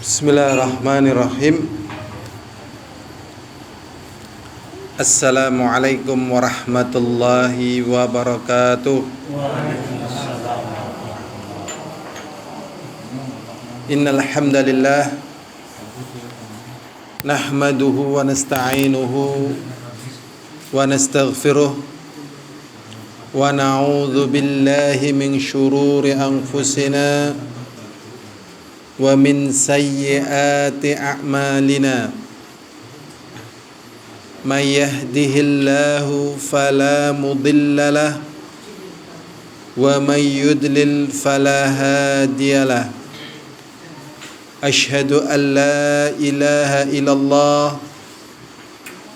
Bismillahirrahmanirrahim. Assalamualaikum warahmatullahi wabarakatuh. Innal hamdalillah nahmaduhu wa nasta'inuhu wa nastaghfiruh wa na'udzu billahi min syururi anfusina wa min sayyiati a'malina may yahdihillahu fala mudilla lahu wa may yudlil fala hadiyalah. Asyhadu an la ilaha illallah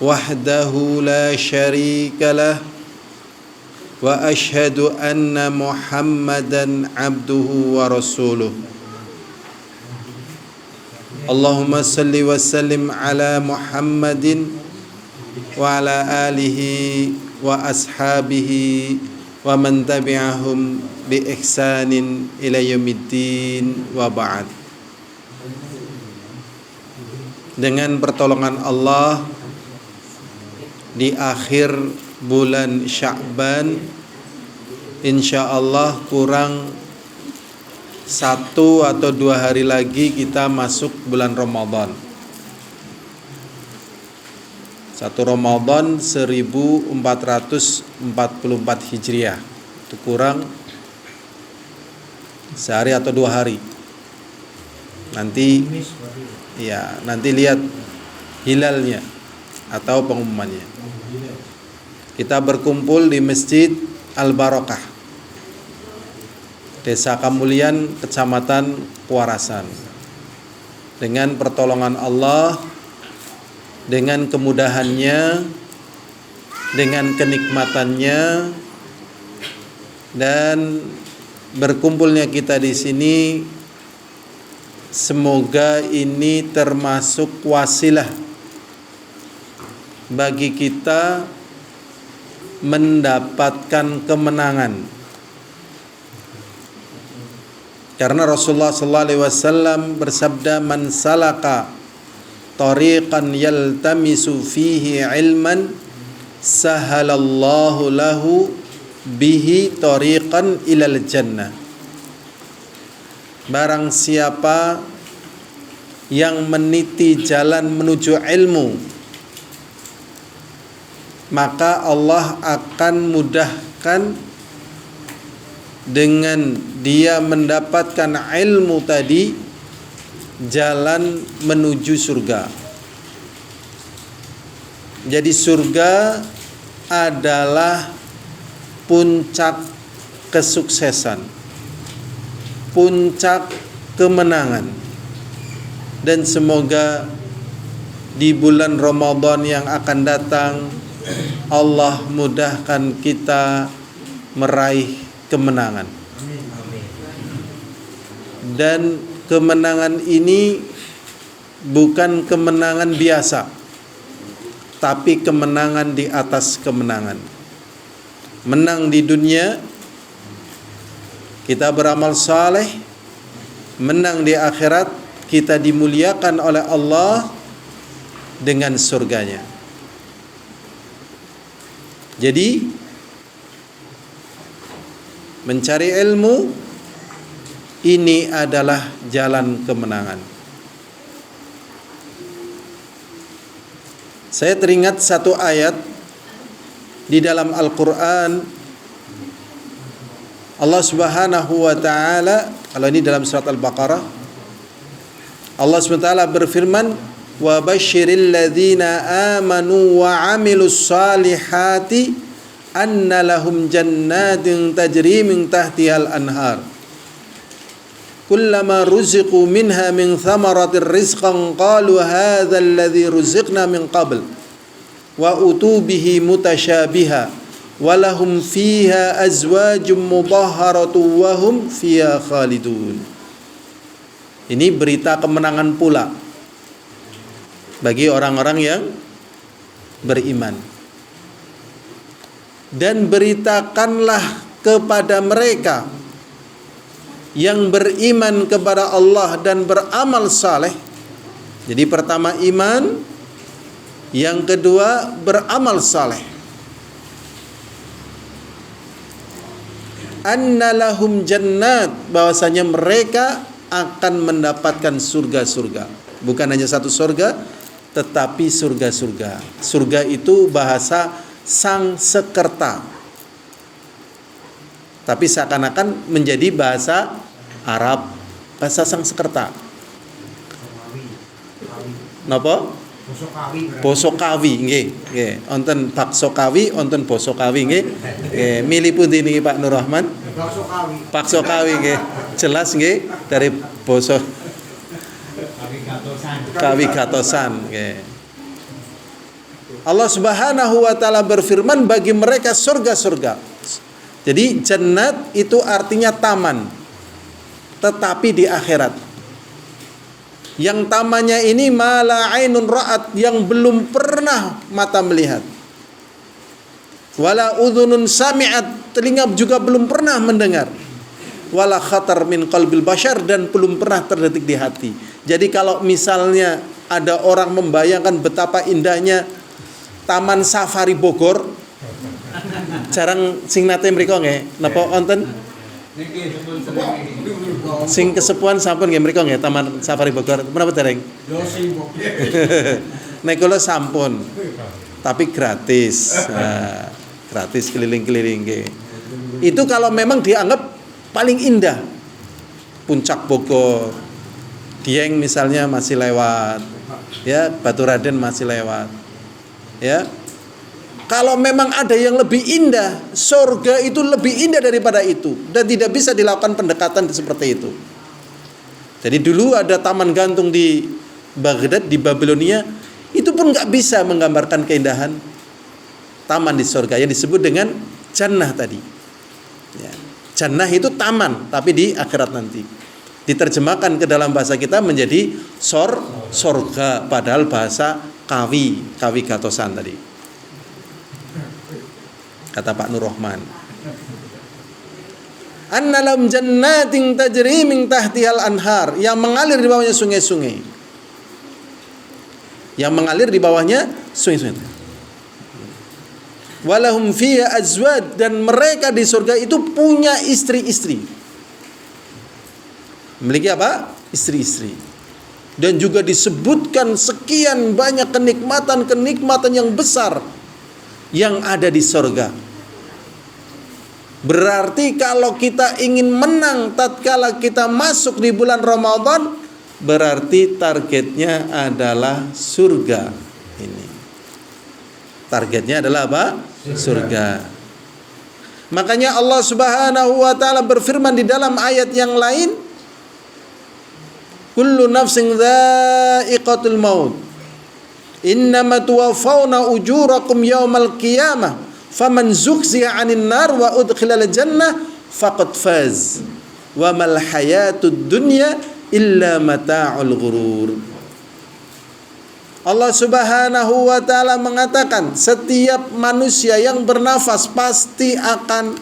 wahdahu la syarika lah wa asyhadu anna Muhammadan abduhu wa rasuluh. Allahumma salli wa sallim ala Muhammadin wa ala alihi wa ashabihi wa man tabi'ahum bi ihsanin ila yaumiddin wa ba'd. Dengan pertolongan Allah di akhir bulan Sya'ban, insyaallah kurang 1 atau 2 hari lagi kita masuk bulan Ramadan. 1 Ramadan 1444 Hijriah. Itu kurang sehari atau 2 hari. Nanti lihat hilalnya atau pengumumannya. Kita berkumpul di Masjid Al-Barakah, Desa Kamulian, Kecamatan Kuarasan. Dengan pertolongan Allah, dengan kemudahannya, dengan kenikmatannya, dan berkumpulnya kita di sini, semoga ini termasuk wasilah bagi kita mendapatkan kemenangan. Karena Rasulullah sallallahu alaihi wasallam bersabda, "Man salaka tariqan yaltamisu fihi ilman sahalallahu lahu bihi tariqan ilal jannah." Barang siapa yang meniti jalan menuju ilmu, maka Allah akan mudahkan dengan dia mendapatkan ilmu tadi jalan menuju surga. Jadi surga adalah puncak kesuksesan, puncak kemenangan. Dan semoga di bulan Ramadan yang akan datang Allah mudahkan kita meraih kemenangan. Dan kemenangan ini bukan kemenangan biasa, tapi kemenangan di atas kemenangan. Menang di dunia, kita beramal saleh. Menang di akhirat, kita dimuliakan oleh Allah dengan surganya. Jadi mencari ilmu ini adalah jalan kemenangan. Saya teringat satu ayat di dalam Al-Quran. Allah Subhanahu wa ta'ala, kalau ini dalam surat Al-Baqarah, Allah Subhanahu wa ta'ala berfirman, "Wa basyiril ladzina amanu wa amilus salihati anna lahum jannatin tajri min tahtihal anhar kullama ruziqu minha min thamaratir rizqan qalu hadzal ladzi ruziqna min qabl wa utu bihi mutasyabiha wa lahum fiha azwajum mudahharatu wa hum fiha khalidun." Ini berita kemenangan pula bagi orang-orang yang beriman. Dan beritakanlah kepada mereka yang beriman kepada Allah dan beramal saleh. Jadi pertama iman, yang kedua beramal saleh. Anna lahum jannat, bahwasanya mereka akan mendapatkan surga-surga. Bukan hanya satu surga, tetapi surga-surga. Surga itu bahasa Sangsekerta, tapi seakan-akan menjadi bahasa Arab, bahasa Sangsekerta. Napa? Basa Kawi nggih. Nggih, wonten bakso Kawi, wonten basa Kawi nggih. Nggih, milih pundi niki Pak Nur Rahman? Bakso Kawi. Bakso Kawi nggih. Jelas nggih dari basa Kawi Gatosan nggih. Allah Subhanahu wa taala berfirman bagi mereka surga-surga. Jadi jannat itu artinya taman, tetapi di akhirat. Yang tamannya ini mala ainun ra'at, yang belum pernah mata melihat. Wala udhunun sami'at, telinga juga belum pernah mendengar. Wala khatar min qalbil bashar, dan belum pernah terdetik di hati. Jadi kalau misalnya ada orang membayangkan betapa indahnya Taman Safari Bogor, jarang sing nate mriko nggih, napa wonten? Sing kesepuan sampun nggih mriko nggih Taman Safari Bogor. Menapa dereng? Yo sing nek kula sampun. Tapi gratis. Nah, gratis keliling-keliling nggih. Itu kalau memang dianggap paling indah. Puncak Bogor. Dieng misalnya masih lewat. Ya, Baturaden masih lewat. Ya. Kalau memang ada yang lebih indah, surga itu lebih indah daripada itu, dan tidak bisa dilakukan pendekatan seperti itu. Jadi dulu ada taman gantung di Baghdad, di Babilonia, itu pun nggak bisa menggambarkan keindahan taman di surga yang disebut dengan jannah tadi. Ya. Jannah itu taman, tapi di akhirat nanti. Diterjemahkan ke dalam bahasa kita menjadi sorga, padahal bahasa Kawi Gatosan tadi. Kata Pak Nur Rahman, annalam jannatin tajri min tahtihal anhar, yang mengalir di bawahnya sungai-sungai. Yang mengalir di bawahnya sungai-sungai. Walahum fiha azwaj, dan mereka di surga itu punya istri-istri. Memiliki apa? Istri-istri. Dan juga disebutkan sekian banyak kenikmatan-kenikmatan yang besar yang ada di surga. Berarti kalau kita ingin menang tatkala kita masuk di bulan Ramadan, berarti targetnya adalah surga. Ini targetnya adalah apa? Surga. Makanya Allah Subhanahu wa taala berfirman di dalam ayat yang lain, kullu nafsin dha'iqatul maut, innama tuwaffawna ujurakum yaumal qiyamah, faman zuhziha 'anil nar wa udkhilal jannah faqad faz wa mal hayatud dunya illa mata'ul ghurur. Allah Subhanahu wa taala mengatakan setiap manusia yang bernafas pasti akan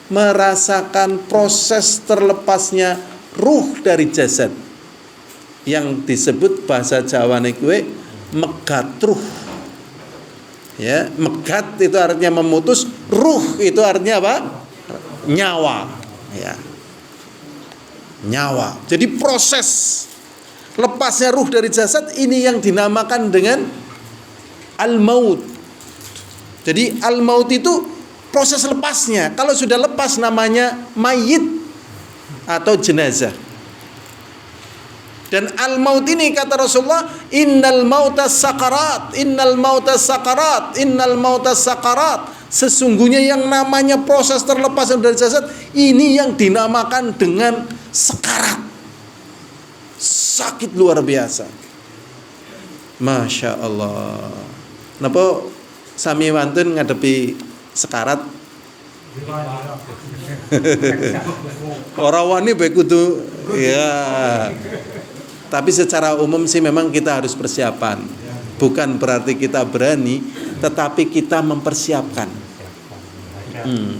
merasakan proses terlepasnya ruh dari jasad, yang disebut bahasa Jawa niku megat ruh. Ya, megat itu artinya memutus, ruh itu artinya apa? Nyawa. Ya. Nyawa. Jadi proses lepasnya ruh dari jasad ini yang dinamakan dengan al-maut. Jadi al-maut itu proses lepasnya. Kalau sudah lepas namanya mayit atau jenazah. Dan al-maut ini kata Rasulullah, innal mautas sakarat, innal mautas sakarat, innal mautas sakarat. Sesungguhnya yang namanya proses terlepas dari jasad ini yang dinamakan dengan sekarat. Sakit luar biasa. Masya Allah. Napa sami wantun ngadepi sekarat? Orang wani bae kudu ya. Tapi secara umum sih memang kita harus persiapan. Bukan berarti kita berani, tetapi kita mempersiapkan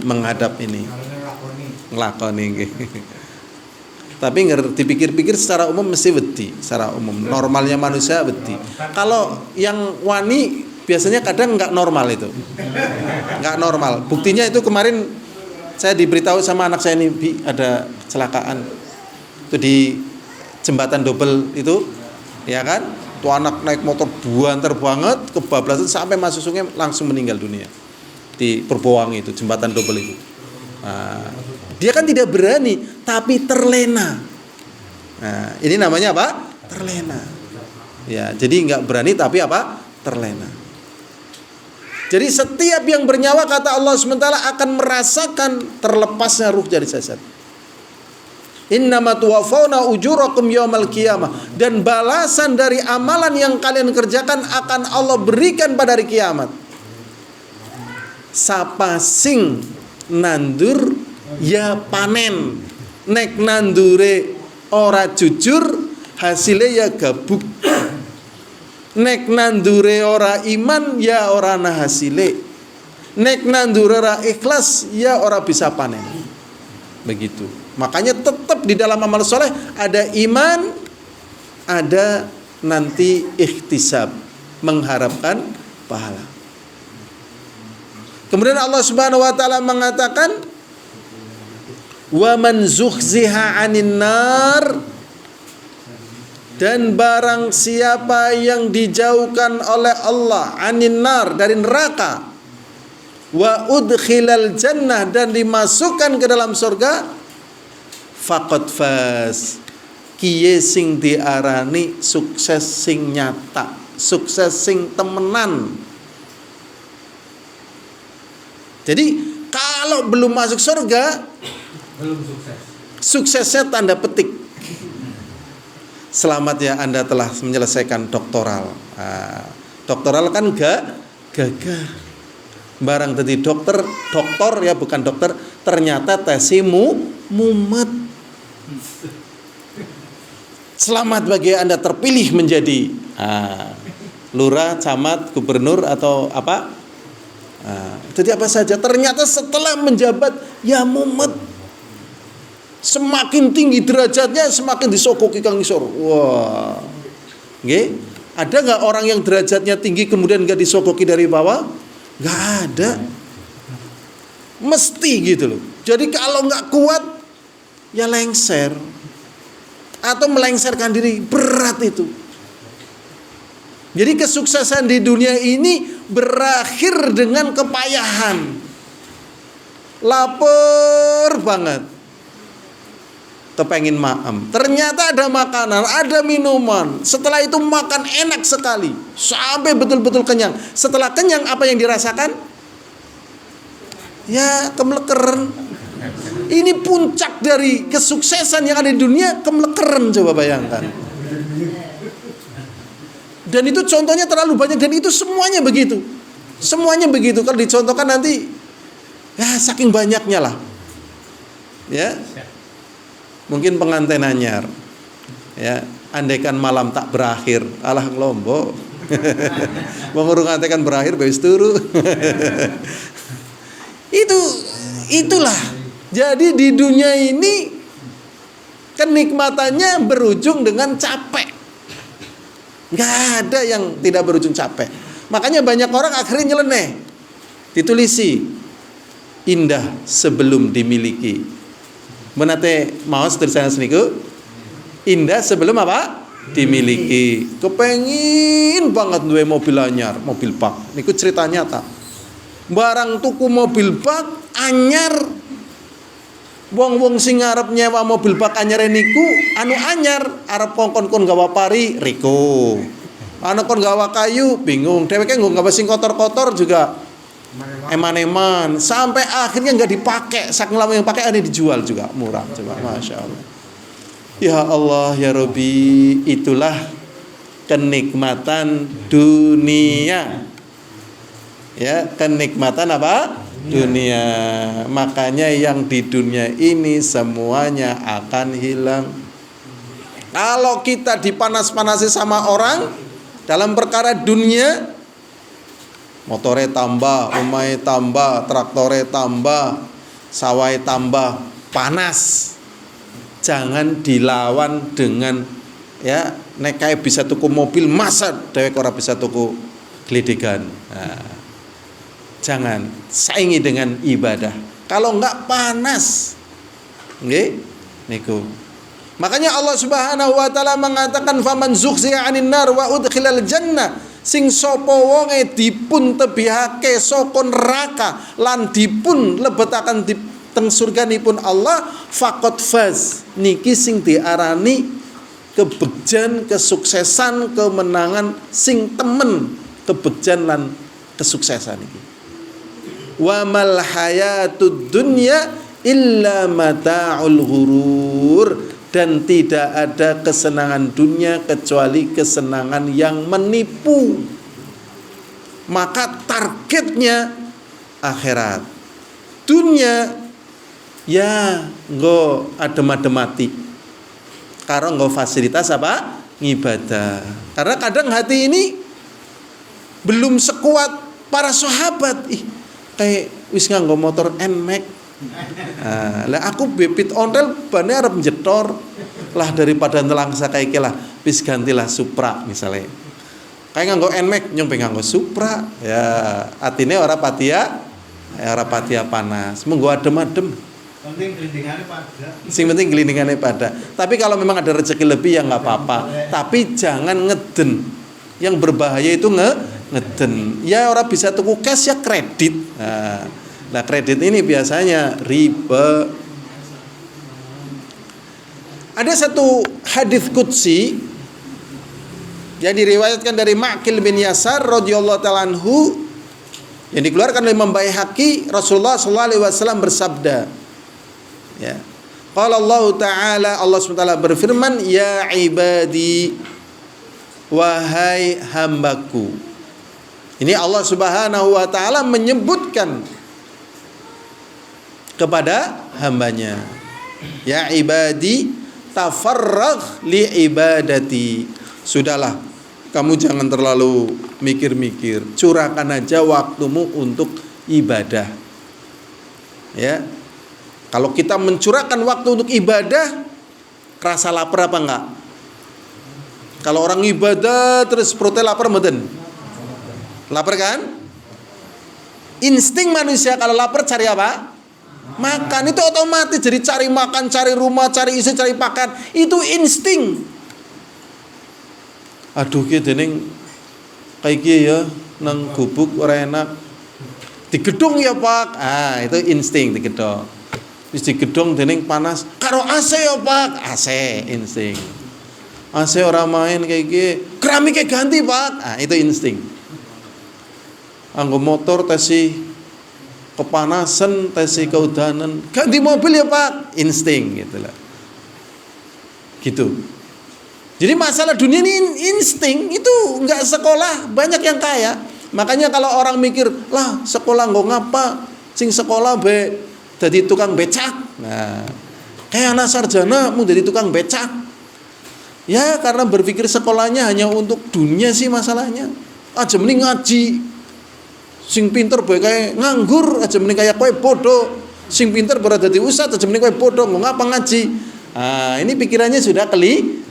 menghadap ini. Ngelakoni. Tapi dipikir-pikir secara umum mesti wedi, secara umum normalnya manusia wedi. Kalau yang wani biasanya kadang nggak normal itu, nggak normal. Buktinya itu kemarin saya diberitahu sama anak saya ini, Bi, ada kecelakaan itu di jembatan double itu, ya kan? Tuh anak naik motor buanter banget, kebablasan sampai masuk sungai langsung meninggal dunia di Purbowangi itu jembatan double itu. Nah, dia kan tidak berani, tapi terlena. Nah, ini namanya apa? Terlena. Ya, jadi nggak berani tapi apa? Terlena. Jadi setiap yang bernyawa kata Allah SWT akan merasakan terlepasnya ruh dari jasad. Innama tuwaffawna ujurakum yaumal qiyamah, dan balasan dari amalan yang kalian kerjakan akan Allah berikan pada hari kiamat. Sapa sing nandur ya panen, nek nandure ora jujur hasilnya ya gabuk, nek nandure ora iman ya ora ana hasile, nek nandure ora ikhlas ya ora bisa panen. Begitu. Makanya tetap di dalam amal soleh ada iman, ada nanti ikhtisab, mengharapkan pahala. Kemudian Allah Subhanahu wa taala mengatakan, "Wa man zuhziha 'anil nar", dan barang siapa yang dijauhkan oleh Allah 'anil nar, dari neraka, wa udkhilal jannah, dan dimasukkan ke dalam surga, faqad faz, kiye sing diarani sukses sing nyata, sukses sing temenan. Jadi kalau belum masuk surga, belum sukses. Suksesnya tanda petik. Selamat ya, Anda telah menyelesaikan doktoral. Doktoral kan gagah. Barang tadi doktor ya bukan dokter, ternyata tesimu mumet. Selamat bagi Anda terpilih menjadi lurah, camat, gubernur atau apa? Jadi apa saja, ternyata setelah menjabat ya mumet. Semakin tinggi derajatnya semakin disokoki kang isor. Wah. Nggih? Ada enggak orang yang derajatnya tinggi kemudian enggak disokoki dari bawah? Enggak ada. Mesti gitu loh. Jadi kalau enggak kuat ya lengser. Atau melengsarkan diri, berat itu. Jadi kesuksesan di dunia ini berakhir dengan kepayahan. Lapar banget, kepengin maem. Ternyata ada makanan, ada minuman. Setelah itu makan enak sekali, sampai betul-betul kenyang. Setelah kenyang apa yang dirasakan? Ya kemelekeran. Ini puncak dari kesuksesan yang ada di dunia, kemelekeran, coba bayangkan. Dan itu contohnya terlalu banyak, dan itu semuanya begitu. Semuanya begitu. Kalau dicontohkan nanti ya saking banyaknya lah. Ya. Mungkin pengantin anyar. Ya, andaikan malam tak berakhir, alah ngelombo. Wong urung antekan berakhir wis turu. Itulah. Jadi di dunia ini kenikmatannya berujung dengan capek. Nggak ada yang tidak berujung capek. Makanya banyak orang akhirnya nyeleneh. Ditulisi indah sebelum dimiliki. Menate maos tulisannya seniku, indah sebelum apa? Dimiliki. Kepengin banget duwe mobil anyar, mobil bak. Niku cerita nyata. Barang tuku mobil bak anyar, wong-wong sing arep nyewa mobil bak anyar niku anu anyar, arep kongkon gawa pari riko. Anu kon gawa kayu bingung. Dheweke nggo gawa sing kotor-kotor juga eman-eman, sampai akhirnya enggak dipakai. Saking lama yang pakai ada dijual juga murah, coba Masya Allah. Ya Allah ya Rabbi, itulah kenikmatan dunia. Ya, kenikmatan apa? Dunia. Makanya yang di dunia ini semuanya akan hilang. Kalau kita dipanas-panasi sama orang dalam perkara dunia, motore tambah, omahe tambah, traktore tambah, sawai tambah, panas. jangan dilawan dengan ya nek kae bisa tuku mobil masa dhewek ora bisa tuku gledegan. Nah, jangan saingi dengan ibadah. Kalau enggak panas. Nggih, niku. Makanya Allah Subhanahu wa taala mengatakan faman zuhziya 'anil nar wa udkhilal jannah, sing sapa wonge dipun tebihake saka neraka lan dipun lebetaken di teng surganipun Allah, faqad faz, niki sing diarani kebegjan, kesuksesan, kemenangan sing temen kebegjan lan kesuksesan iki. Wa mal hayatud dunya illa mata'ul ghurur, dan tidak ada kesenangan dunia kecuali kesenangan yang menipu. Maka targetnya akhirat. Dunia ya nggo adem-ademati. Karo nggo fasilitas apa? Ngibadah. Karena kadang hati ini belum sekuat para sahabat. Kayak wis nganggo motor NMAX. Lah aku bebit ontel bane arep njetor. Lah daripada nelangsa kayak iki lah, wis gantilah Supra misalnya. Kayak nganggo NMAX nyong pengen nganggo Supra. Ya, atine ora patia, ora patia panas. Monggo adem-adem. Penting gelindingannya pada. Sing penting gelindingannya pada. Tapi kalau memang ada rezeki lebih ya nggak apa-apa. Tapi jangan ngeden. Yang berbahaya itu ngeden. Ya orang bisa tuku cash ya kredit. Nah kredit ini biasanya riba. Ada satu hadis qudsi yang diriwayatkan dari Ma'qil bin Yasar radhiyallahu ta'ala anhu, yang dikeluarkan oleh Imam Baihaqi. Rasulullah sallallahu alaihi wasallam bersabda, ya. Qala Allah Ta'ala, Allah SWT berfirman, ya ibadi, wahai hambaku. Ini Allah Subhanahu wa taala menyebutkan kepada hambanya, ya ibadi tafarragh li ibadati. Sudahlah, kamu jangan terlalu mikir-mikir, curahkan aja waktumu untuk ibadah. Ya. Kalau kita mencurahkan waktu untuk ibadah, kerasa lapar apa enggak? Kalau orang ibadah terus perutnya lapar mboten? Lapar kan? Insting manusia kalau lapar cari apa? Makan. Itu otomatis, jadi cari makan, cari rumah, cari istri, cari pakan. Itu insting. Aduh ki dening kayak gini ya nang gubuk ora enak. Di gedung ya Pak. Itu insting di gedung. Wis di gedung dening panas. Karo AC ya Pak. AC insting. AC ora main kayak gini. Keramiknya ganti Pak. Itu insting. Anggo motor tesi kepanasan, tesi keudanan, ganti mobil ya Pak. Insting gitu lah. Gitu. Jadi masalah dunia ini insting, itu nggak sekolah, banyak yang kaya. Makanya kalau orang mikir, lah sekolah nggak ngapa, sing sekolah be jadi tukang becak. Nah, kayak anak sarjana mau jadi tukang becak. Ya karena berpikir sekolahnya hanya untuk dunia sih masalahnya. Aja mending ngaji. Sing pinter bae kayak nganggur, aja mending kayak kowe bodoh. Sing pinter berada di ustad, aja mending kowe bodoh, nggak ngapa ngaji. Ini pikirannya sudah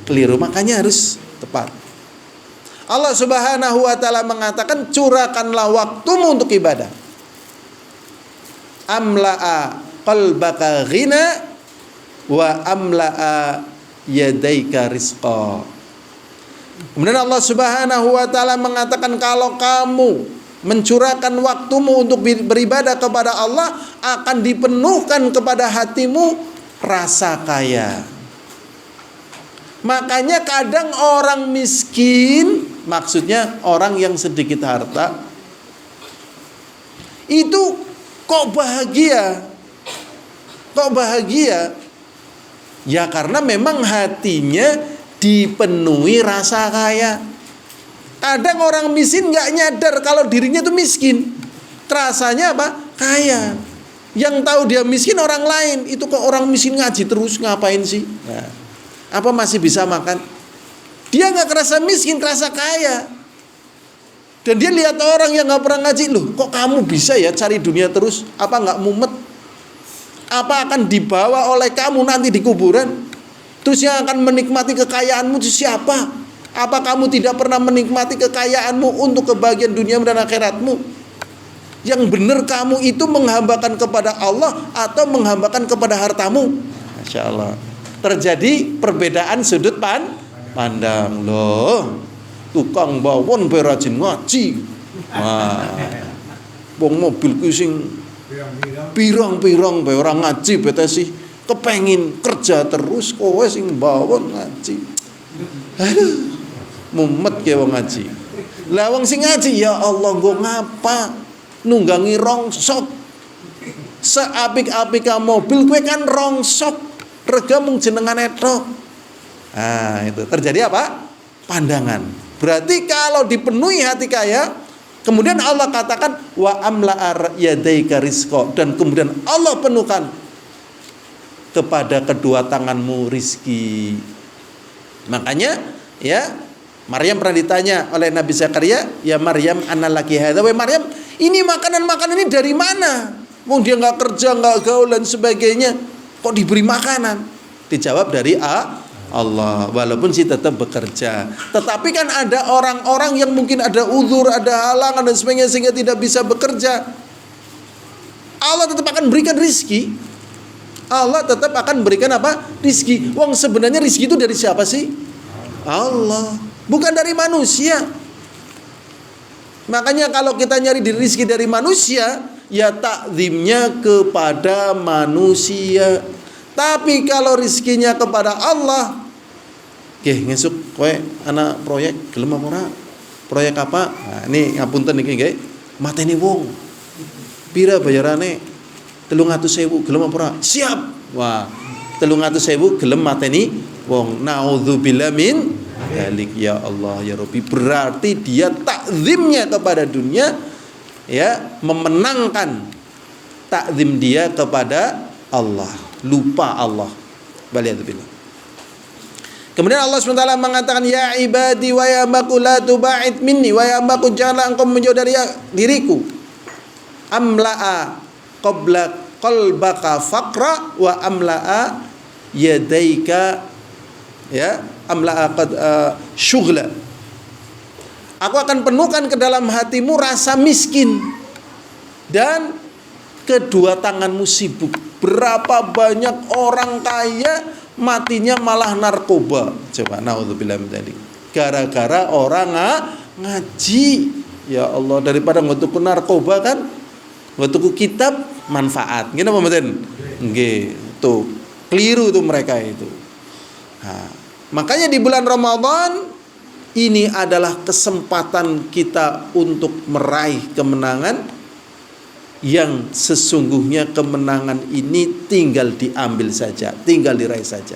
keliru, makanya harus tepat. Allah Subhanahu wa taala mengatakan, curahkanlah waktumu untuk ibadah. Amla'a qalbaka ghina wa amla'a yadaika rizqa. Kemudian Allah Subhanahu wa taala mengatakan, kalau kamu mencurahkan waktumu untuk beribadah kepada Allah, akan dipenuhkan kepada hatimu rasa kaya. Makanya kadang orang miskin, maksudnya orang yang sedikit harta, itu kok bahagia? Kok bahagia? Ya karena memang hatinya dipenuhi rasa kaya. Kadang orang miskin gak nyadar kalau dirinya itu miskin. Rasanya apa? Kaya. Yang tahu dia miskin orang lain. Itu kok orang miskin ngaji terus ngapain sih? Nah, apa masih bisa makan? Dia gak kerasa miskin, kerasa kaya. Dan dia lihat orang yang gak pernah ngaji, loh kok kamu bisa ya cari dunia terus? Apa gak mumet? Apa akan dibawa oleh kamu nanti di kuburan? Terus yang akan menikmati kekayaanmu itu siapa? Apa kamu tidak pernah menikmati kekayaanmu untuk kebahagiaan dunia dan akhiratmu? Yang benar kamu itu menghambakan kepada Allah atau menghambakan kepada hartamu? Masya Allah. Terjadi perbedaan sudut pandang. Loh, tukang bawon berajin ngaji. Wah, wong mobil sing pirang-pirang bae ora ngaji bete sih kepengin kerja terus kowe sing bawon ngaji. Aduh, mumet ya wong ngaji. Lah wong sing ngaji ya Allah nggo ngapa? Nunggangi rongsok. Seapik-apika mobil kowe kan rongsok. Rega mung jenengane tok. Ah, itu terjadi apa? Pandangan. Berarti kalau dipenuhi hati kaya, kemudian Allah katakan wa amla'a yadaika rizqa, dan kemudian Allah penuhkan kepada kedua tanganmu rizki. Makanya ya Maryam pernah ditanya oleh Nabi Zakaria, ya Maryam annalaki hadza, wa Maryam ini makanan-makanan ini dari mana? Wong dia nggak kerja, nggak gaul dan sebagainya, kok diberi makanan? Dijawab dari Allah, walaupun sih tetap bekerja. Tetapi kan ada orang-orang yang mungkin ada uzur, ada halangan dan sebagainya sehingga tidak bisa bekerja. Allah tetap akan berikan rizki. Allah tetap akan berikan apa? Rizki. Wong sebenarnya rizki itu dari siapa sih? Allah, bukan dari manusia. Makanya kalau kita nyari rizki dari manusia, ya takzimnya kepada manusia. Tapi kalau rizkinya kepada Allah, ngesuk kowe anak proyek gelem apa ora? Proyek apa? Nah, ini ngapunten iki nggih. Mateni wong. Pira bayarane? 300.000 gelem apa ora? Siap. Wah, 300.000 gelem mateni wong. Nauzubillah min dzalik ya Allah ya Rabbi. Berarti dia takzimnya kepada dunia, ya, memenangkan takzim dia kepada Allah, lupa Allah. Waliyadzubillah. Kemudian Allah SWT mengatakan, ya ibadi wa ya maku la tuba'id minni wa ya maku janganlah engkau menjauh dari diriku. Amla'a qabla qalbaka faqra wa amla'a yadaika, ya, amla'a qad syughla. Aku akan penuhkan ke dalam hatimu rasa miskin dan kedua tanganmu sibuk. Berapa banyak orang kaya matinya malah narkoba. Coba, naudzubillah min dzalik. Gara-gara orang ngaji. Ya Allah, daripada ngotuku narkoba kan ngotuku kitab manfaat. Ngene apa mboten? Nggih, tuh. Keliru tuh mereka itu. Nah, makanya di bulan Ramadan ini adalah kesempatan kita untuk meraih kemenangan yang sesungguhnya kemenangan ini tinggal diambil saja, tinggal diraih saja.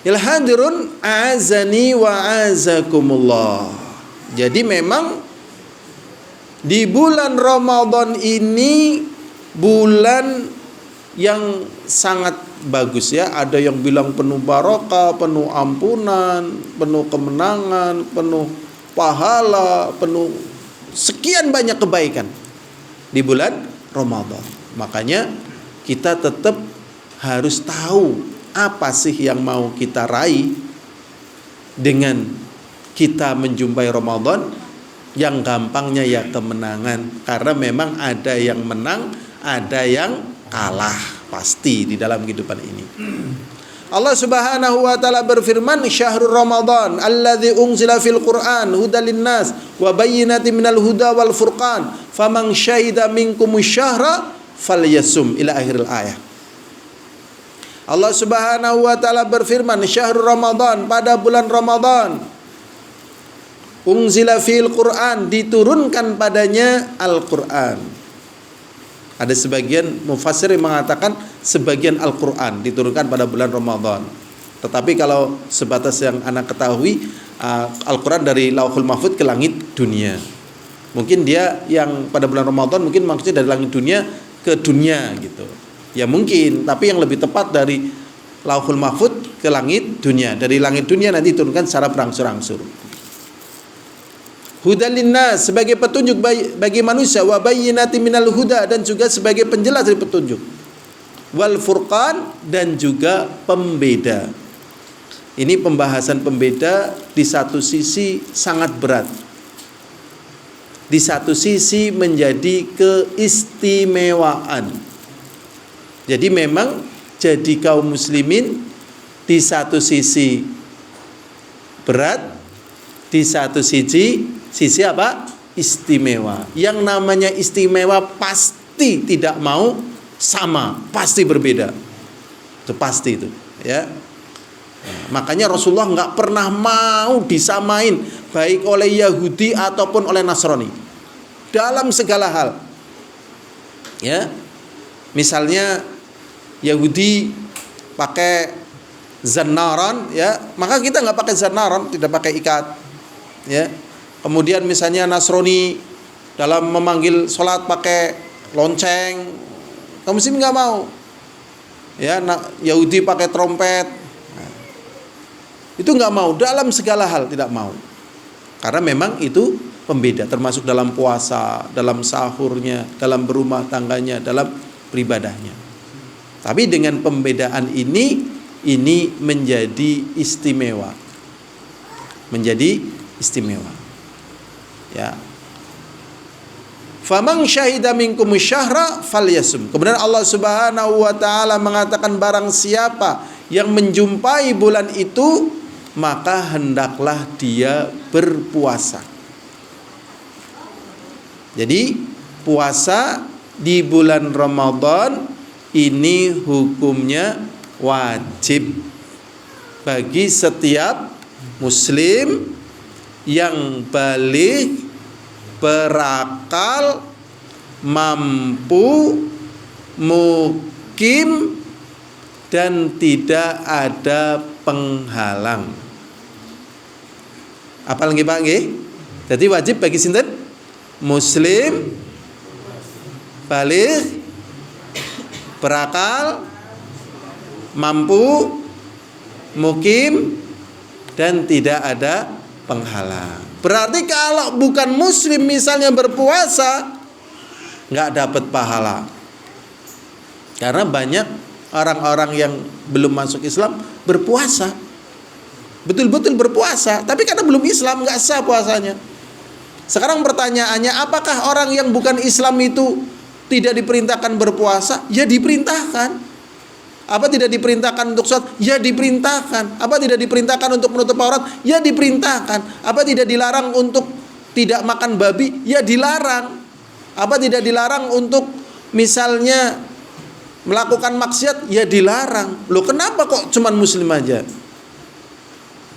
Il hadirun azani wa azakumullah. Jadi memang di bulan Ramadan ini bulan yang sangat bagus, ya. Ada yang bilang penuh barokah, penuh ampunan, penuh kemenangan, penuh pahala, penuh sekian banyak kebaikan di bulan Ramadan. Makanya kita tetap harus tahu apa sih yang mau kita raih dengan kita menjumpai Ramadan. Yang gampangnya ya kemenangan, karena memang ada yang menang, ada yang kalah pasti di dalam kehidupan ini. Allah Subhanahu wa taala berfirman, "Syahrul Ramadan alladzi unzila fil Qur'an hudal linnas wa bayyinatin minal huda wal furqan, faman syahida minkumus syahra falyasum," ila akhiril ayah. Allah Subhanahu wa taala berfirman, "Syahrul Ramadan, pada bulan Ramadan, unzila fil Qur'an, diturunkan padanya Al-Qur'an." Ada sebagian mufassir yang mengatakan sebagian Al-Quran diturunkan pada bulan Ramadan. Tetapi kalau sebatas yang anak ketahui, Al-Quran dari Lauhul Mahfudz ke langit dunia. Mungkin dia yang pada bulan Ramadan mungkin maksudnya dari langit dunia ke dunia gitu. Ya mungkin, tapi yang lebih tepat dari Lauhul Mahfudz ke langit dunia. Dari langit dunia nanti diturunkan secara berangsur-angsur. Hudal linnas, sebagai petunjuk bagi manusia, wa bayyinatin minal huda, dan juga sebagai penjelas dari petunjuk. wal furqan, dan juga pembeda. Ini pembahasan pembeda di satu sisi sangat berat, di satu sisi menjadi keistimewaan. Jadi memang jadi kaum muslimin di satu sisi berat, di satu sisi apa? Istimewa. Yang namanya istimewa pasti tidak mau sama, pasti berbeda. Itu pasti itu, ya. Makanya Rasulullah nggak pernah mau disamain baik oleh Yahudi ataupun oleh Nasrani dalam segala hal. Ya, misalnya Yahudi pakai zanaran, ya, maka kita nggak pakai zanaran, tidak pakai ikat. Ya, kemudian misalnya Nasrani dalam memanggil sholat pakai lonceng, kaum muslim nggak mau. Ya, Yahudi pakai trompet. Itu nggak mau, dalam segala hal tidak mau, karena memang itu pembeda, termasuk dalam puasa, dalam sahurnya, dalam berumah tangganya, dalam beribadahnya. Tapi dengan pembedaan ini menjadi istimewa, ya. Faman syahida minkum syahra falyasum. Kemudian Allah Subhanahu wa taala mengatakan, barang siapa yang menjumpai bulan itu, maka hendaklah dia berpuasa. Jadi puasa di bulan Ramadan ini hukumnya wajib bagi setiap muslim yang baligh, berakal, mampu, mukim, dan tidak ada penghalang. Apa lagi Pak nggih? Jadi wajib bagi sinten? Muslim, baligh, berakal, mampu, mukim, dan tidak ada penghalang. Berarti kalau bukan muslim misalnya berpuasa, nggak dapat pahala. Karena banyak orang-orang yang belum masuk Islam berpuasa, betul-betul berpuasa, tapi karena belum Islam nggak sah puasanya. Sekarang pertanyaannya, apakah orang yang bukan Islam itu tidak diperintahkan berpuasa? Ya diperintahkan. Apa tidak diperintahkan untuk sholat? Ya diperintahkan. Apa tidak diperintahkan untuk menutup aurat? Ya diperintahkan. Apa tidak dilarang untuk tidak makan babi? Ya dilarang. Apa tidak dilarang untuk misalnya melakukan maksiat? Ya dilarang. Loh, kenapa kok cuman muslim aja?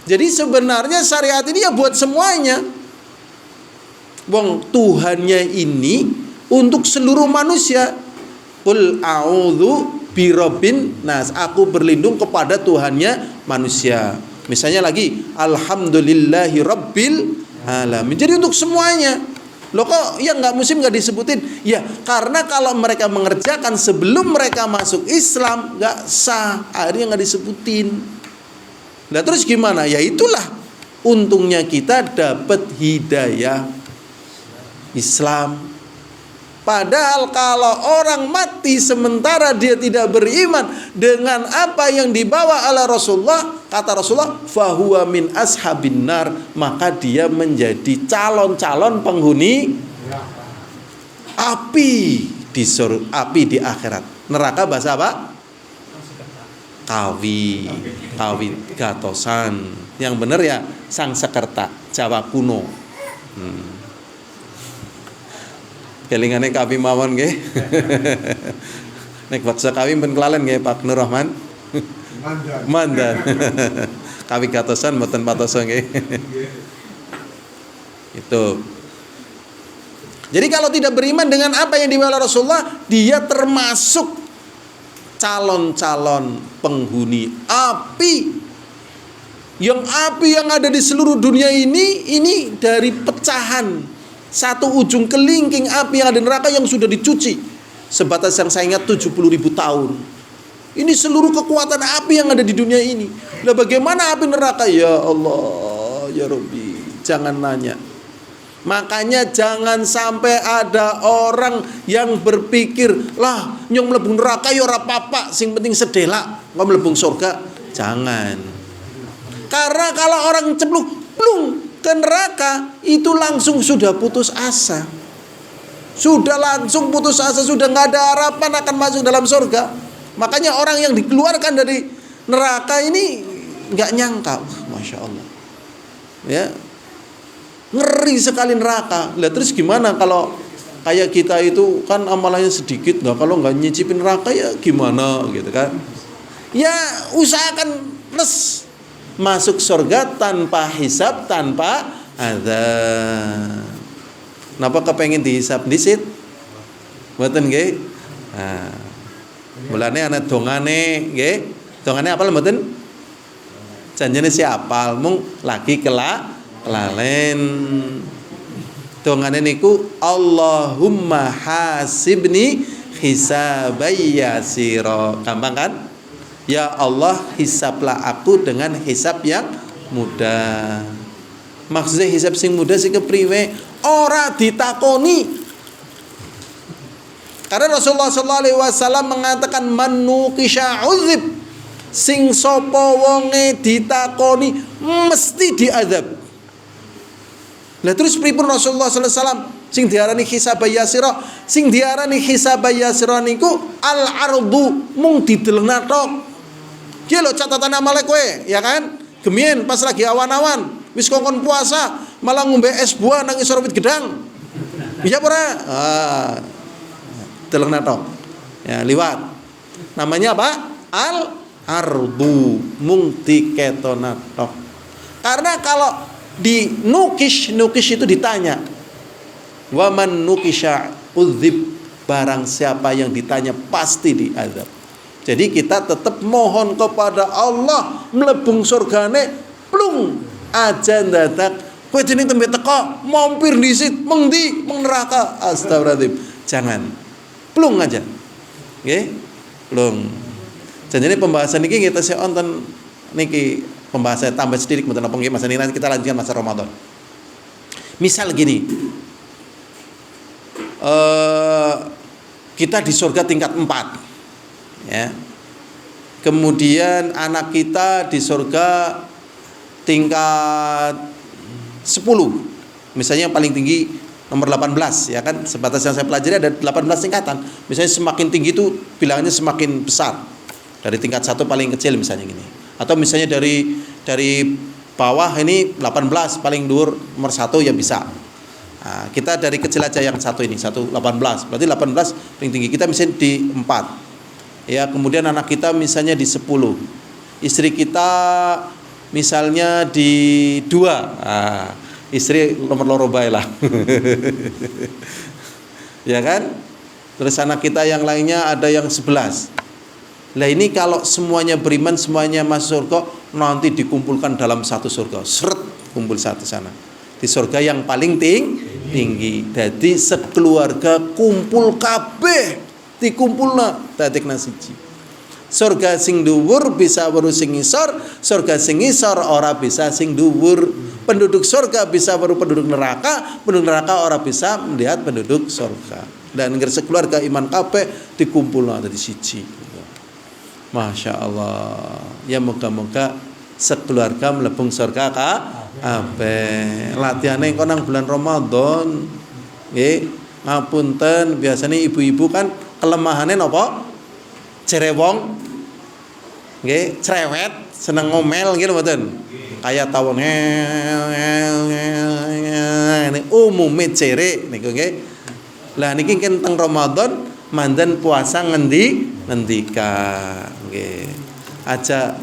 Jadi sebenarnya syariat ini ya buat semuanya. Wong Tuhannya ini untuk seluruh manusia. Qul a'udzu birabbin nas. Aku berlindung kepada Tuhannya manusia. Misalnya lagi, alhamdulillahi rabbil alamin. Jadi untuk semuanya. Loh, kok yang nggak muslim nggak disebutin? Ya karena kalau mereka mengerjakan sebelum mereka masuk Islam nggak sah, akhirnya nggak disebutin. Nah terus gimana? Ya itulah untungnya kita dapat hidayah Islam. Padahal kalau orang mati sementara dia tidak beriman dengan apa yang dibawa oleh Rasulullah, kata Rasulullah, fahuwa min ashabin nar, maka dia menjadi calon-calon penghuni api di api di akhirat. Neraka bahasa apa? Kawi gatosan. Yang benar ya Sangsekerta, Jawa kuno. Kelingane kawi mawon nggih. Nek bakso kawi ben kelalen nggih Pak Nur Rahman. Mandan. Kawi gatosan mboten patoso nggih. Itu. Jadi kalau tidak beriman dengan apa yang dibawa Rasulullah, dia termasuk calon-calon penghuni api. Yang api yang ada di seluruh dunia ini dari pecahan satu ujung kelingking api yang ada di neraka yang sudah dicuci sebatas yang saya ingat 70.000 tahun. Ini seluruh kekuatan api yang ada di dunia ini. Lah bagaimana api neraka? Ya Allah, ya Rabbi, jangan nanya. Makanya jangan sampai ada orang yang berpikir, lah nyong mlebu neraka ya ora apa-apa, sing penting sedelak kok mlebu surga. Jangan. Karena kalau orang plung ke neraka itu langsung sudah putus asa. Sudah langsung putus asa, sudah nggak ada harapan akan masuk dalam surga. Makanya orang yang dikeluarkan dari neraka ini nggak nyangka, masya Allah, ya ngeri sekali neraka. Lihat terus gimana kalau kayak kita itu kan amalannya sedikit, nggak, kalau nggak nyicipin neraka ya gimana gitu kan? Ya usahakan masuk surga tanpa hisab, tanpa azab. Napa kepengen dihisab disit? Mboten nggih. Nah, mulane ana dongane nggih. Dongane apal mboten? Janjane si apal, mung lagi kelalen. Dongane niku Allahumma hasibni hisabay yasira. Gampang kan? Ya Allah, hisablah aku dengan hisab yang mudah. Maksudnya hisab sing mudah sing kepriwe? Ora ditakoni. Karena Rasulullah SAW mengatakan manukisha uzib, sing sapa wonge ditakoni mesti diazab. Lah terus pripun Rasulullah SAW sing diarani hisabayasira? Sing diarani hisabayasira niku al-ardu, mung didelengna tok. Ki lho catatan amale kowe, ya kan? Gemien pas lagi awan-awan, wis kongkon puasa, malah ngombe es buah nang isor wit gedang. Iya ora? Delengna tok. Ya, liwat. Namanya apa? Al-ardu, mung diketona tok. Karena kalau di nukish itu ditanya, wa man nukisha udzib, barang siapa yang ditanya pasti diazab. Jadi kita tetap mohon kepada Allah mlebung surgane plung aja ndadak kowe dene tembe teko mampir dhisit mengdi meng neraka. Astagfirullahaladzim. Jangan. Plung aja. Nggih? Plung. Janjane pembahasan iki kita sing wonten niki pembahasan tambah sedikit mboten napa nggih Mas, nanti kita lanjutkan masa Ramadan. Misal gini. Kita di surga tingkat 4. Ya. Kemudian anak kita di surga tingkat 10. Misalnya yang paling tinggi nomor 18, ya kan? Sebatas yang saya pelajari ada 18 tingkatan. Misalnya semakin tinggi itu bilangannya semakin besar. Dari tingkat 1 paling kecil misalnya gini. Atau misalnya dari bawah ini 18 paling dhuwur nomor 1 ya bisa. Nah, kita dari kecil aja yang 1 ini, 18. Berarti 18 paling tinggi. Kita misalnya di 4. Ya, kemudian anak kita misalnya di 10. Istri kita misalnya di 2. Nah, istri nomor loro bae lah. Ya kan? Terus anak kita yang lainnya ada yang 11. Lah ini kalau semuanya beriman, semuanya masuk surga, nanti dikumpulkan dalam satu surga. Seret, kumpul satu sana. Di surga yang paling tinggi. Jadi sekeluarga kumpul kabeh. Dikumpulna dadekna siji. Surga sing dhuwur bisa weruh sing ngisor, surga sing ngisor ora bisa sing dhuwur. Penduduk surga bisa weruh penduduk neraka ora bisa melihat penduduk surga. Dan ngger sekeluarga iman kabeh dikumpulna dadi siji. Masya Allah. Ya moga-moga sekeluarga mlebung surga kabeh. Latihane kok nang bulan Ramadan. Nggih, ngapunten, biasanya ibu-ibu kan kelemahannya napa? Cerewong, nggih, cerewet, seneng ngomel gitu mboten. Kayak tawon ini umume cere niku nggih. Lah niki kan teng Ramadan mandan puasa ngendika nggih. Aja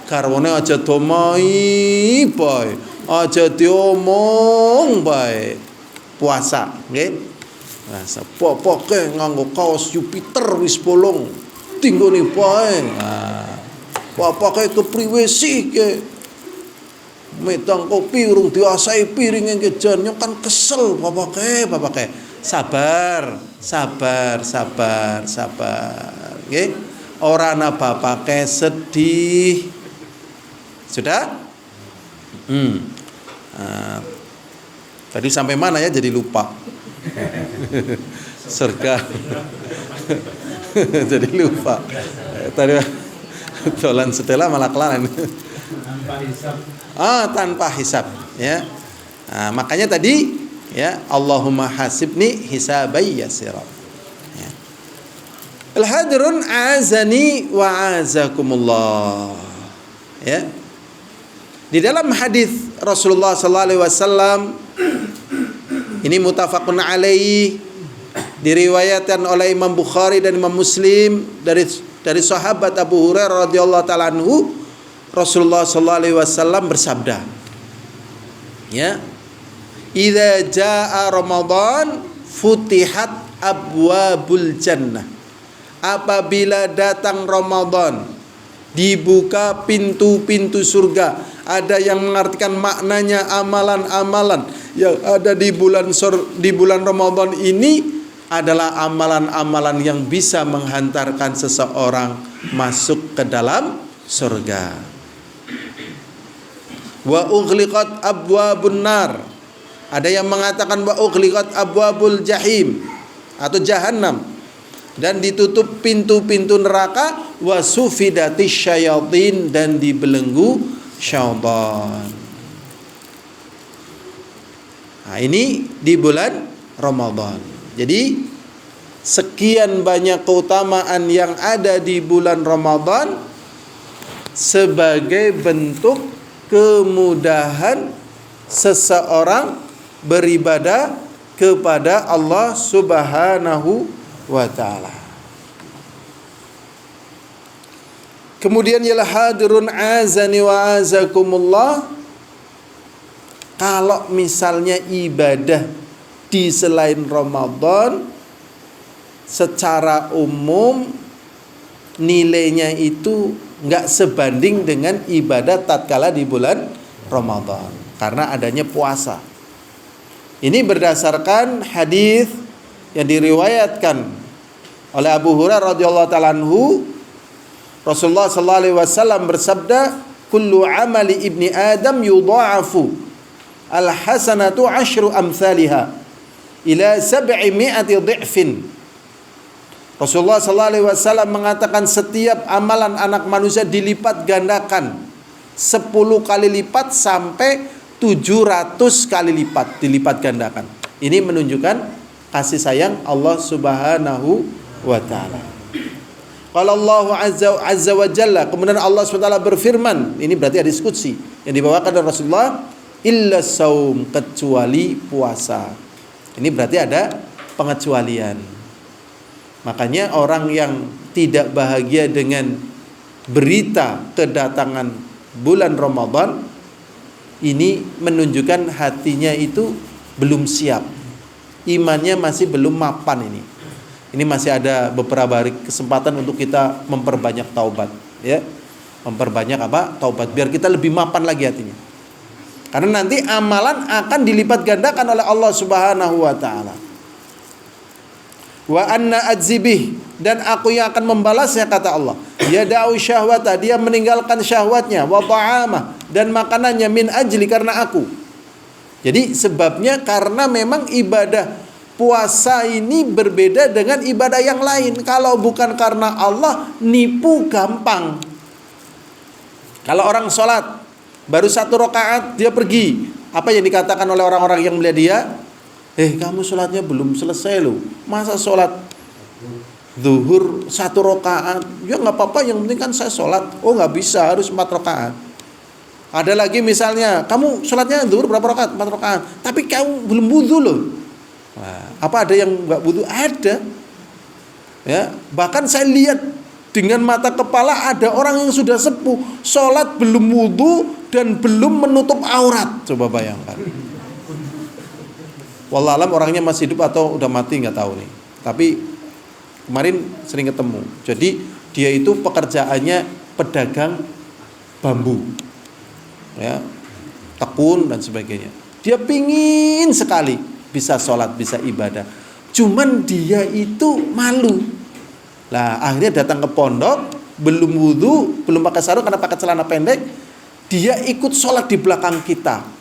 garwane aja domai bae. Aja diomong bae. Puasa nggih. Nah, sepopoke nganggo kaos Jupiter wis bolong. Tinggone bae. Nah, popoke kepriwe sih ke? Medang kopi urung diasai piringe kejan nyok kan kesel popoke. Sabar. Nggih. Ora ana bapake sedih. Sudah? Tadi sampai mana ya, jadi lupa. Surga. Jadi lupa. Tadi dolan setelah malah kelaran. Tanpa hisab. Tanpa hisab, ya. Nah, makanya tadi ya, Allahumma hasibni hisabai yasira. Ya. Al-hadirun azani wa azakumullah. Ya. Di dalam hadis Rasulullah sallallahu alaihi wasallam, ini muttafaqun alaihi, diriwayatkan oleh Imam Bukhari dan Imam Muslim dari sahabat Abu Hurairah radhiyallahu taala anhu, Rasulullah sallallahu alaihi wasallam bersabda, ya, idza jaa Ramadan futihat abwabul jannah. Apabila datang Ramadan, dibuka pintu-pintu surga. Ada yang mengartikan maknanya amalan-amalan yang ada di bulan Ramadan ini adalah amalan-amalan yang bisa menghantarkan seseorang masuk ke dalam surga. Wa ughliqat abwabun nar. Ada yang mengatakan wa ughliqat abwabul jahim atau jahannam, dan ditutup pintu-pintu neraka. Wa sufidatis syayatin, dan dibelenggu syaitan. Nah, ini di bulan Ramadan. Jadi sekian banyak keutamaan yang ada di bulan Ramadan sebagai bentuk kemudahan seseorang beribadah kepada Allah Subhanahu wa ta'ala. Kemudian yalah hadirun azani wa azakumullah. Kalau misalnya ibadah di selain Ramadan secara umum nilainya itu nggak sebanding dengan ibadah tatkala di bulan Ramadan karena adanya puasa. Ini berdasarkan hadis yang diriwayatkan oleh Abu Hurairah radhiyallahu taala anhu, Rasulullah sallallahu alaihi wasallam bersabda, kullu amali ibni Adam yudha'afu al-hasanatu 10 amsalha ila 700 dhifin. Rasulullah sallallahu alaihi wasallam mengatakan setiap amalan anak manusia dilipat gandakan 10 kali lipat sampai 700 kali lipat dilipat gandakan. Ini menunjukkan kasih sayang Allah Subhanahu wa taala. Qala Allah azza wa jalla, kemudian Allah SWT berfirman, ini berarti ada diskusi yang dibawakan oleh Rasulullah, illa saum, kecuali puasa. Ini berarti ada pengecualian. Makanya orang yang tidak bahagia dengan berita kedatangan bulan Ramadan ini menunjukkan hatinya itu belum siap, imannya masih belum mapan. Ini masih ada beberapa hari kesempatan untuk kita memperbanyak taubat, ya. Memperbanyak taubat biar kita lebih mapan lagi hatinya. Karena nanti amalan akan dilipat gandakan oleh Allah Subhanahu wa taala. Wa anna adzibih, dan aku yang akan membalasnya, kata Allah. Ya da'u syahwata, dia meninggalkan syahwatnya, wa ta'amah, dan makanannya, min ajli, karena aku. Jadi sebabnya karena memang ibadah puasa ini berbeda dengan ibadah yang lain. Kalau bukan karena Allah, nipu gampang. Kalau orang sholat baru 1 rakaat dia pergi, apa yang dikatakan oleh orang-orang yang melihat dia? Kamu sholatnya belum selesai loh, masa sholat zuhur 1 rakaat? Ya nggak apa-apa, yang penting kan saya sholat. Oh nggak bisa, harus 4 rakaat. Ada lagi misalnya, kamu sholatnya zuhur berapa rakaat? 4 rakaat. Tapi kamu belum wudu loh. Nah, apa ada yang nggak wudu? Ada. Ya, bahkan saya lihat dengan mata kepala ada orang yang sudah sepuh, sholat belum wudu dan belum menutup aurat. Coba bayangkan. Wallahualam orangnya masih hidup atau udah mati nggak tahu nih. Tapi kemarin sering ketemu. Jadi dia itu pekerjaannya pedagang bambu, ya, tekun dan sebagainya. Dia pingin sekali bisa sholat, bisa ibadah. Cuman dia itu malu. Lah akhirnya datang ke pondok, belum wudu, belum pakai sarung karena pakai celana pendek. Dia ikut sholat di belakang kita.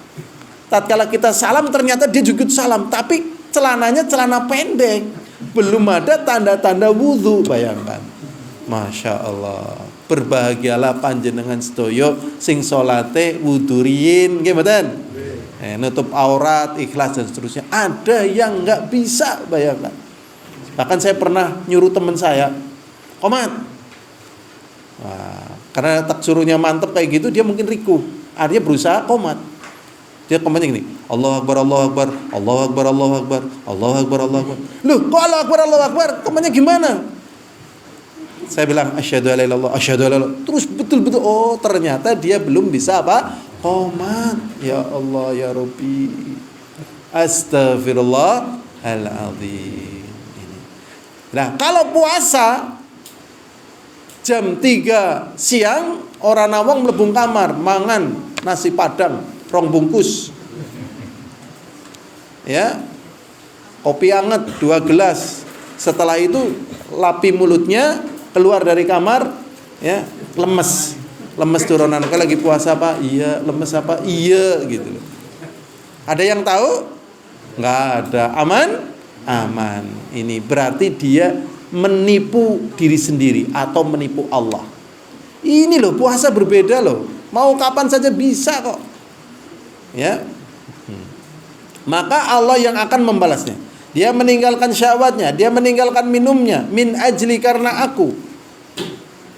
Tatkala kita salam ternyata dia juga salam, tapi celananya celana pendek. Belum ada tanda-tanda wudu, bayangkan. Masya Allah. Berbahagialah panjenengan sedoyo sing salate wudu riyin, nggih mboten? Nutup aurat, ikhlas dan seterusnya. Ada yang nggak bisa, bayangkan. Bahkan saya pernah nyuruh teman saya, komat. Wah, karena tak suruhnya mantep kayak gitu, dia mungkin riku. Artinya berusaha komat. Dia komatnya gini, Allahu Akbar, Allahu Akbar, Allahu Akbar, Allahu Akbar, Allahu Akbar, Allahu Akbar. Loh, kok Allahu Akbar, Allahu Akbar? Komatnya gimana? Saya bilang asyhadu alla ilaha illallah, asyhadu alla ilaha. Terus betul-betul, oh ternyata dia belum bisa apa? Qomat. Ya Allah ya Rabbi. Astaghfirullahaladzim. Nah, kalau puasa jam 3 siang orang nawang mlebung kamar mangan nasi padang rong bungkus. Ya. Kopi anget 2 gelas. Setelah itu lapi mulutnya, keluar dari kamar, ya, lemes turunan. Kalau lagi puasa apa? Iya, lemes apa? Iya, gitu loh. Ada yang tahu? Nggak ada. Aman. Ini berarti dia menipu diri sendiri atau menipu Allah. Ini loh, puasa berbeda loh. Mau kapan saja bisa kok. Ya. Maka Allah yang akan membalasnya. Dia meninggalkan syahwatnya, dia meninggalkan minumnya min ajli karena aku.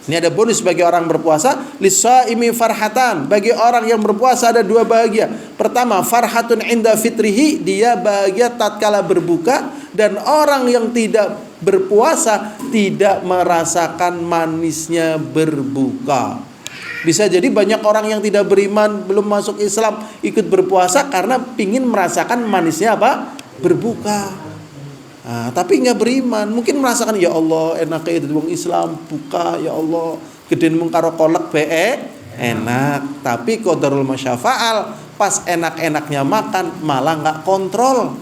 Ini ada bonus bagi orang berpuasa, lisaimi farhatan. Bagi orang yang berpuasa ada 2 bahagia. Pertama, farhatun inda fitrihi, dia bahagia tatkala berbuka, dan orang yang tidak berpuasa tidak merasakan manisnya berbuka. Bisa jadi banyak orang yang tidak beriman, belum masuk Islam, ikut berpuasa karena pingin merasakan manisnya apa? Berbuka. Nah, tapi nggak beriman, mungkin merasakan ya Allah enaknya itu wong Islam buka, ya Allah geden mung karo kolek enak, tapi qadarul masyafa'al pas enak-enaknya makan malah nggak kontrol,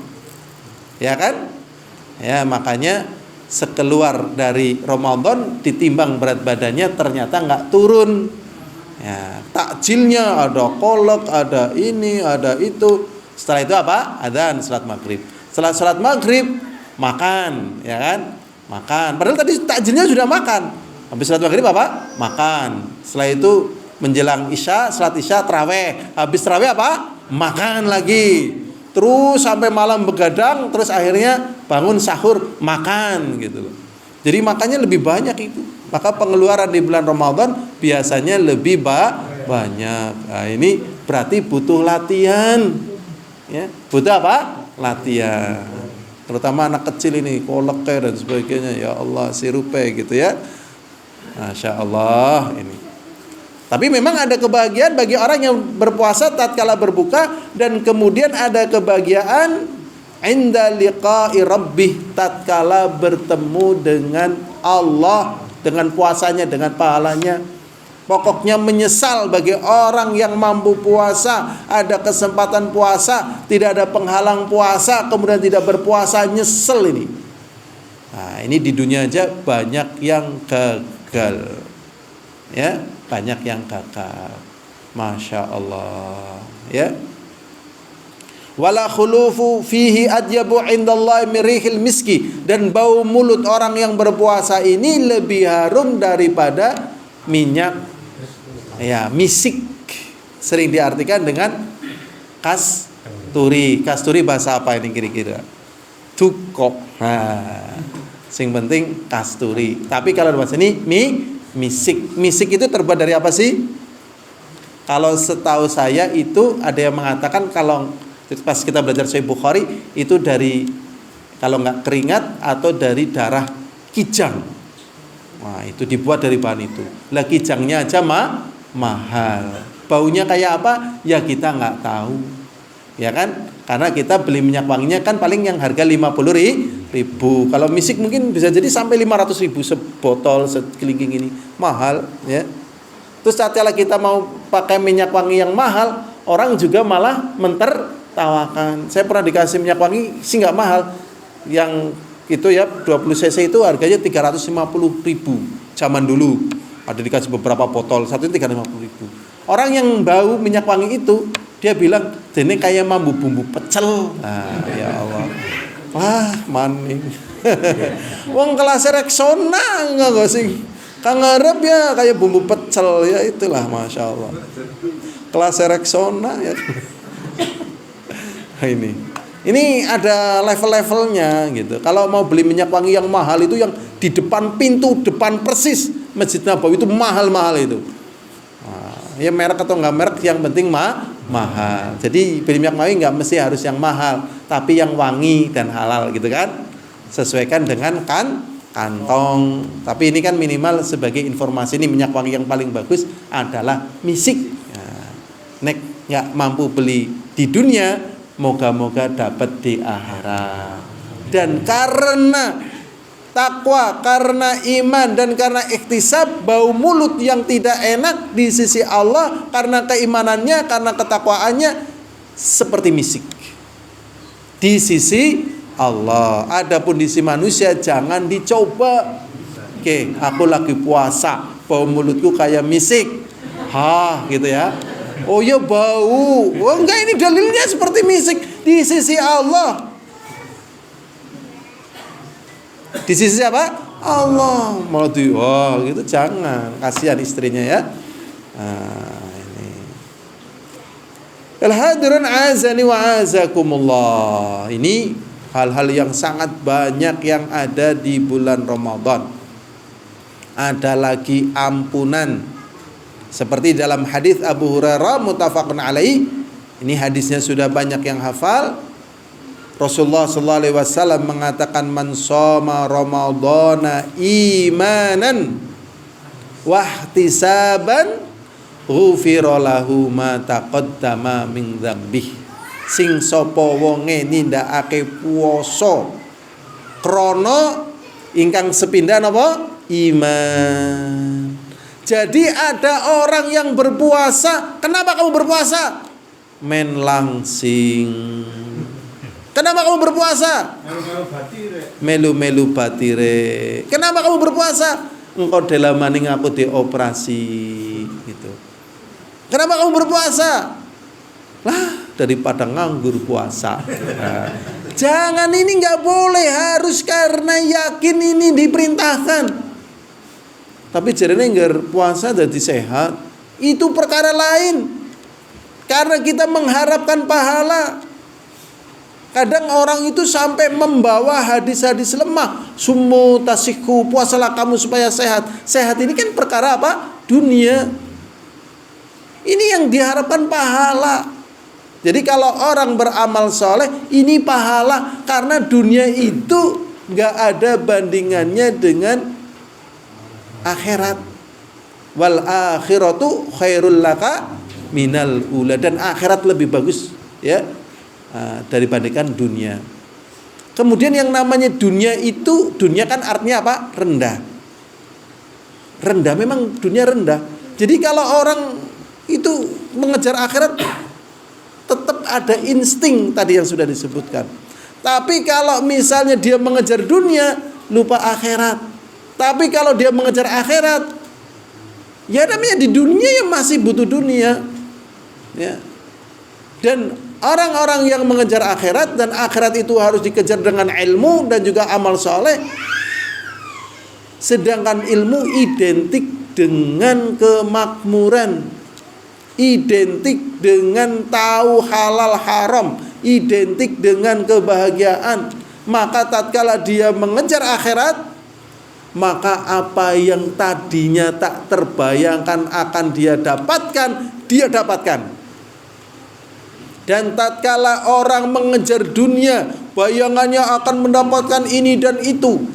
ya kan? Ya makanya sekeluar dari Ramadan ditimbang berat badannya ternyata nggak turun. Ya, takjilnya ada kolek, ada ini, ada itu. Setelah itu apa? Adzan salat maghrib. Setelah salat maghrib makan, ya kan? Makan. Padahal tadi takjilnya sudah makan. Habis salat maghrib apa? Makan. Setelah itu menjelang isya, salat isya, tarawih. Habis tarawih apa? Makan lagi. Terus sampai malam begadang, terus akhirnya bangun sahur, makan gitu loh. Jadi makannya lebih banyak itu. Maka pengeluaran di bulan Ramadan biasanya lebih banyak. Nah, ini berarti butuh latihan. Ya, butuh apa? Latihan. Terutama anak kecil ini, kolek dan sebagainya, ya Allah, sirupe gitu ya. Masya Allah ini. Tapi memang ada kebahagiaan bagi orang yang berpuasa tatkala berbuka, dan kemudian ada kebahagiaan inda liqa'i rabbih tatkala bertemu dengan Allah, dengan puasanya, dengan pahalanya. Pokoknya menyesal bagi orang yang mampu puasa, ada kesempatan puasa, tidak ada penghalang puasa, kemudian tidak berpuasa, nyesel ini. Nah, ini di dunia aja banyak yang gagal. Ya, banyak yang gagal. Masya Allah. Ya. Wala khulufu fihi adyabu indallahi mirihil miski, dan bau mulut orang yang berpuasa ini lebih harum daripada minyak misik. Sering diartikan dengan kasturi. Kasturi bahasa apa ini kira-kira? Cukup. Nah, sing penting kasturi. Tapi kalau bahasa ini misik. Misik itu terbuat dari apa sih? Kalau setahu saya itu ada yang mengatakan kalau pas kita belajar Sahih Bukhari itu dari, kalau nggak keringat atau dari darah kijang. Wah, itu dibuat dari bahan itu. Lah kijangnya aja mahal. Baunya kayak apa? Ya kita nggak tahu. Ya kan? Karena kita beli minyak wanginya kan paling yang harga 50.000. Kalau misik mungkin bisa jadi sampai 500.000 sebotol, sekelingking ini. Mahal, ya. Terus setelah kita mau pakai minyak wangi yang mahal, orang juga malah mentertawakan. Saya pernah dikasih minyak wangi sih nggak mahal. Yang itu ya 20 cc itu harganya 350.000 zaman dulu. Ada dikasih beberapa botol, satu 350.000. Orang yang bau minyak wangi itu Dia bilang, "Dene kayak mambu bumbu pecel." Nah, ya Allah. Wah, maning. Wong kelas reksona enggak sih. Kang ngarep ya kayak bumbu pecel ya, itulah Masya Allah. Kelas reksona ya. Ini ada level-levelnya gitu. Kalau mau beli minyak wangi yang mahal itu yang di depan pintu, depan persis Masjid Nabawi itu mahal-mahal itu. Nah, ya merek atau enggak merek yang penting mahal. Jadi beli minyak wangi enggak mesti harus yang mahal, tapi yang wangi dan halal gitu kan. Sesuaikan dengan kantong. Tapi ini kan minimal sebagai informasi, ini minyak wangi yang paling bagus adalah misik. Nah, nek nggak mampu beli di dunia, moga-moga dapat di akhirat. Dan karena takwa, karena iman, dan karena iktisab, bau mulut yang tidak enak di sisi Allah karena keimanannya, karena ketakwaannya seperti misik di sisi Allah. Adapun di sisi manusia jangan dicoba. Oke, aku lagi puasa, bau mulutku kayak misik. Gitu ya. Oh ya bau. Oh enggak, ini dalilnya seperti misik di sisi Allah. Di sisi apa? Allah. Mau gitu jangan. Kasihan istrinya ya. Al-hadirun azani wa azakumullah. Ini hal-hal yang sangat banyak yang ada di bulan Ramadan. Ada lagi ampunan. Seperti dalam hadis Abu Hurairah muttafaqun alaih. Ini hadisnya sudah banyak yang hafal. Rasulullah sallallahu alaihi wasallam mengatakan, "Man shoma ramadhana imanan wa ihtisaban ghufira lahu ma taqaddama min dzambih." Sing sapa wonge nindakake puasa krana ingkang sepindhah napa? Iman. Jadi ada orang yang berpuasa, kenapa kamu berpuasa? Men langsing. Kenapa kamu berpuasa? Melu-melu batire. Kenapa kamu berpuasa? Engkau delamaning aku dioperasi gitu. Kenapa kamu berpuasa? Lah, daripada nganggur puasa. Nah, jangan, ini nggak boleh, harus karena yakin ini diperintahkan. Tapi jarene ngger puasa jadi sehat, itu perkara lain. Karena kita mengharapkan pahala. Kadang orang itu sampai membawa hadis-hadis lemah. Sumu tasiku, puasalah kamu supaya sehat. Sehat ini kan perkara apa? Dunia. Ini yang diharapkan pahala. Jadi kalau orang beramal soleh, ini pahala. Karena dunia itu gak ada bandingannya dengan akhirat. Wal akhiratu khairul laka minal ula. Dan akhirat lebih bagus ya dibandingkan dunia. Kemudian yang namanya dunia itu, dunia kan artinya apa? Rendah. Rendah, memang dunia rendah. Jadi kalau orang itu mengejar akhirat, tetap ada insting tadi yang sudah disebutkan. Tapi kalau misalnya dia mengejar dunia, lupa akhirat. Tapi kalau dia mengejar akhirat, ya namanya di dunia yang masih butuh dunia. Ya. Dan orang-orang yang mengejar akhirat, dan akhirat itu harus dikejar dengan ilmu dan juga amal soleh. Sedangkan ilmu identik dengan kemakmuran, identik dengan tahu halal haram, identik dengan kebahagiaan. Maka tatkala dia mengejar akhirat, maka apa yang tadinya tak terbayangkan akan dia dapatkan, dia dapatkan. Dan tatkala orang mengejar dunia, bayangannya akan mendapatkan ini dan itu,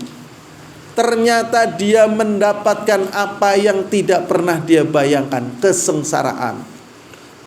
ternyata dia mendapatkan apa yang tidak pernah dia bayangkan, kesengsaraan.